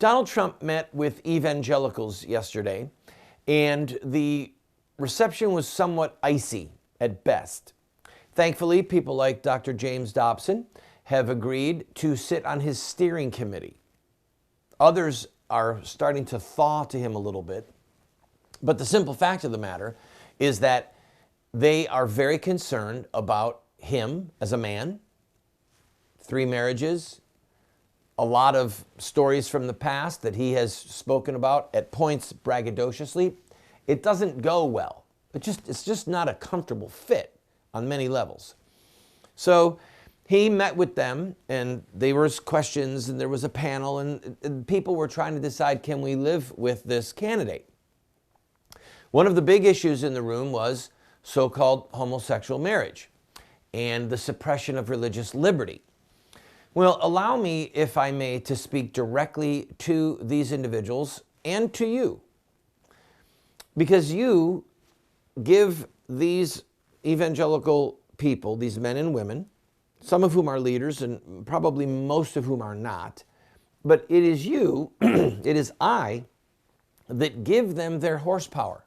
Donald Trump met with evangelicals yesterday, and the reception was somewhat icy at best. Thankfully, people like Dr. James Dobson have agreed to sit on his steering committee. Others are starting to thaw to him a little bit. But the simple fact of the matter is that they are very concerned about him as a man, 3 marriages, a lot of stories from the past that he has spoken about at points braggadociously. It doesn't go well. It's just not a comfortable fit on many levels. So he met with them, and there was questions, and there was a panel, and people were trying to decide, can we live with this candidate? One of the big issues in the room was so-called homosexual marriage and the suppression of religious liberty. Well, allow me, if I may, to speak directly to these individuals and to you, because you give these evangelical people, these men and women, some of whom are leaders and probably most of whom are not, but it is you, it is I, that give them their horsepower.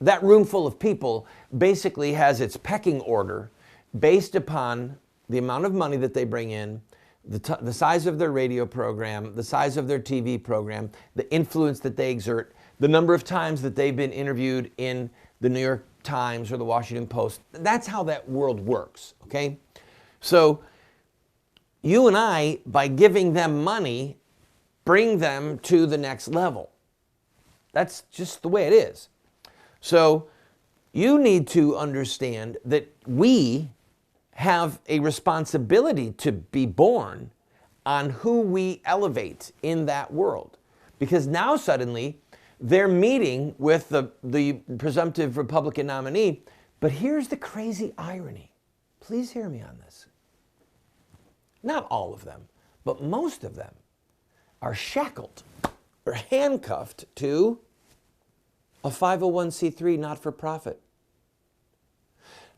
That room full of people basically has its pecking order based upon the amount of money that they bring in, the size of their radio program, the size of their TV program, the influence that they exert, the number of times that they've been interviewed in the New York Times or the Washington Post. That's how that world works, okay? So you and I, by giving them money, bring them to the next level. That's just the way it is. So you need to understand that we have a responsibility to be born on who we elevate in that world. Because now suddenly they're meeting with the presumptive Republican nominee. But here's the crazy irony. Please hear me on this. Not all of them, but most of them are shackled or handcuffed to a 501c3 not-for-profit.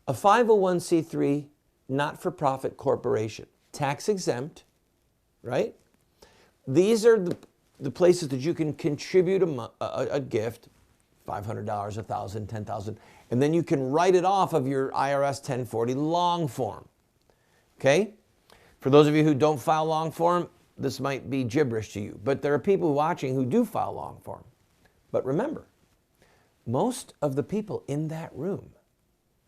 A 501c3 not-for-profit corporation, tax exempt, right? These are the places that you can contribute a gift, $500, $1,000, $10,000, and then you can write it off of your IRS 1040 long form, okay? For those of you who don't file long form, this might be gibberish to you, but there are people watching who do file long form. But remember, most of the people in that room,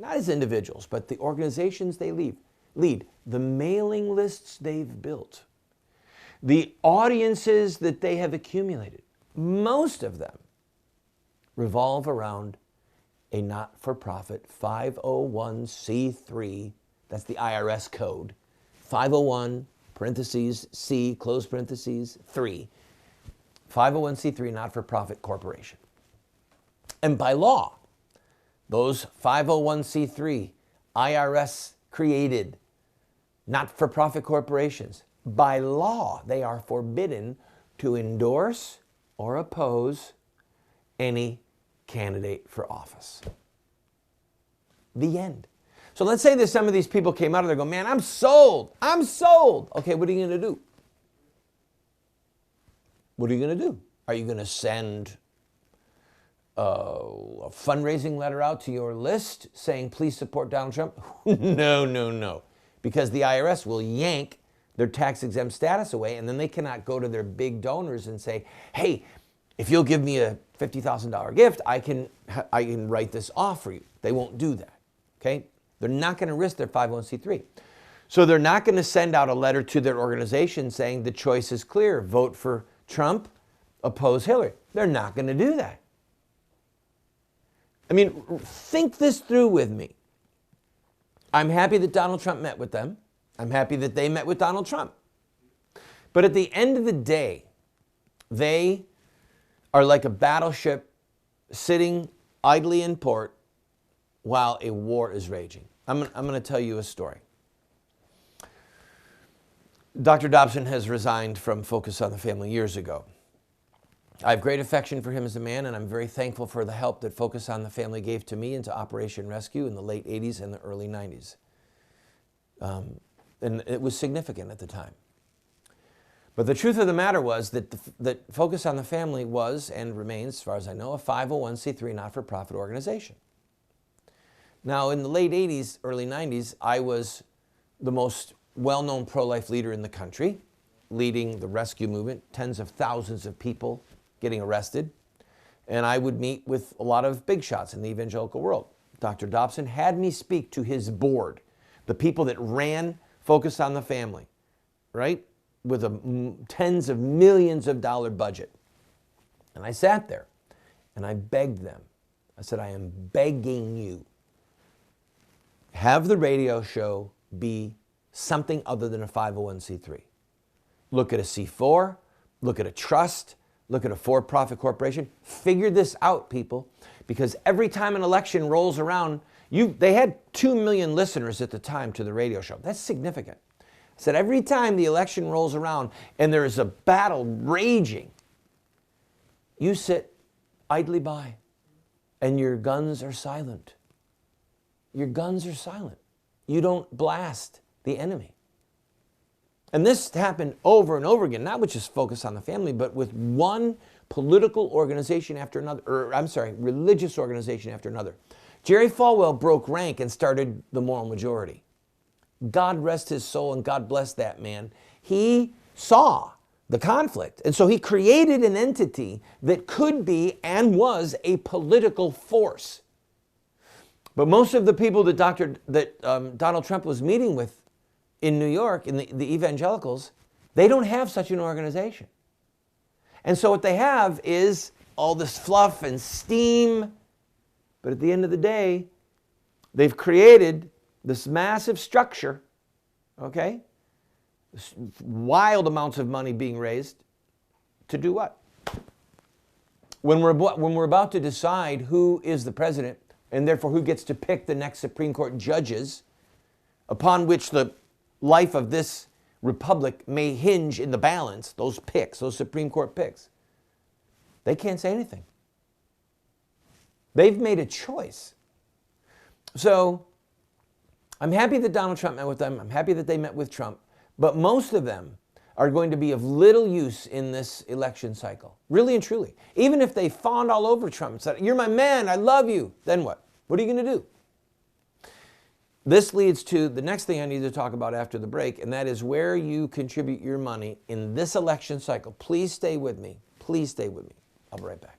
not as individuals, but the organizations they lead, the mailing lists they've built, the audiences that they have accumulated, most of them revolve around a not-for-profit 501c3, that's the IRS code, 501 parentheses C, close parentheses 3, 501c3 not-for-profit corporation. And by law, those 501c3 IRS created not-for-profit corporations, by law, they are forbidden to endorse or oppose any candidate for office. The end. So let's say that some of these people came out of there and go, man, I'm sold. I'm sold. Okay, what are you going to do? What are you going to do? Are you going to send a fundraising letter out to your list saying, please support Donald Trump? No, no, no. Because the IRS will yank their tax-exempt status away, and then they cannot go to their big donors and say, hey, if you'll give me a $50,000 gift, I can write this off for you. They won't do that, okay? They're not going to risk their 501c3. So they're not going to send out a letter to their organization saying the choice is clear, vote for Trump, oppose Hillary. They're not going to do that. I mean, think this through with me. I'm happy that Donald Trump met with them. I'm happy that they met with Donald Trump. But at the end of the day, they are like a battleship sitting idly in port while a war is raging. I'm going to tell you a story. Dr. Dobson has resigned from Focus on the Family years ago. I have great affection for him as a man, and I'm very thankful for the help that Focus on the Family gave to me and to Operation Rescue in the late 80s and the early 90s. And it was significant at the time. But the truth of the matter was that that Focus on the Family was and remains, as far as I know, a 501c3 not-for-profit organization. Now, in the late 80s, early 90s, I was the most well-known pro-life leader in the country, leading the rescue movement, tens of thousands of people getting arrested. And I would meet with a lot of big shots in the evangelical world. Dr. Dobson had me speak to his board, the people that ran Focus on the Family, right? With a tens of millions of dollar budget. And I sat there and I begged them. I said, I am begging you, have the radio show be something other than a 501c3. Look at a C4, look at a trust, look at a for-profit corporation. Figure this out, people, because every time an election rolls around, they had 2 million listeners at the time to the radio show. That's significant. I said every time the election rolls around and there is a battle raging, you sit idly by and your guns are silent. Your guns are silent. You don't blast the enemy. And this happened over and over again, not with just Focus on the Family, but with one political organization after another, religious organization after another. Jerry Falwell broke rank and started the Moral Majority. God rest his soul and God bless that man. He saw the conflict, and so he created an entity that could be and was a political force. But most of the people that Donald Trump was meeting with in New York, in the evangelicals, they don't have such an organization. And so what they have is all this fluff and steam, but at the end of the day, they've created this massive structure, okay? Wild amounts of money being raised to do what? When we're about to decide who is the president, and therefore who gets to pick the next Supreme Court judges upon which the life of this republic may hinge in the balance, those picks, those Supreme Court picks, they can't say anything. They've made a choice. So I'm happy that Donald Trump met with them. I'm happy that they met with Trump. But most of them are going to be of little use in this election cycle, really and truly. Even if they fawned all over Trump and said, you're my man, I love you, then what? What are you going to do? This leads to the next thing I need to talk about after the break, and that is where you contribute your money in this election cycle. Please stay with me. Please stay with me. I'll be right back.